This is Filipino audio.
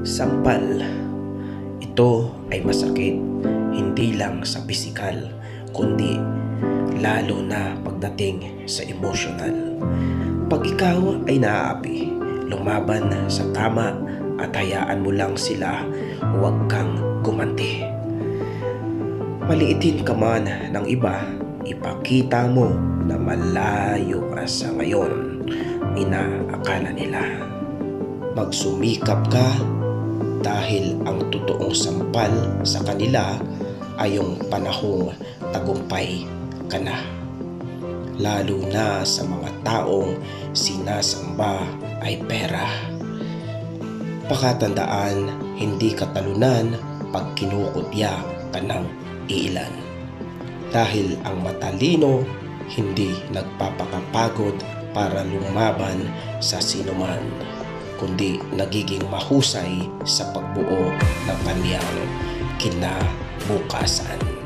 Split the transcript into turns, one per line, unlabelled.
Sampal. Ito ay masakit hindi lang sa pisikal kundi lalo na pagdating sa emosyonal. Pag ikaw ay naaapi, lumaban sa tama at hayaan mo lang sila, huwag kang gumanti. Maliitin ka man ng iba, ipakita mo na malayo ka sa ngayon inaakala nila. Magsumikap ka dahil ang totoong sampal sa kanila ay yung panahong tagumpay ka na. Lalo na sa mga taong sinasamba ay pera. Pakatandaan, hindi ka talunan pag kinukutya ka ng ilan. Dahil ang matalino hindi nagpapakapagod para lumaban sa sinuman, kundi nagiging mahusay sa pagbuo ng kanyang kinabukasan.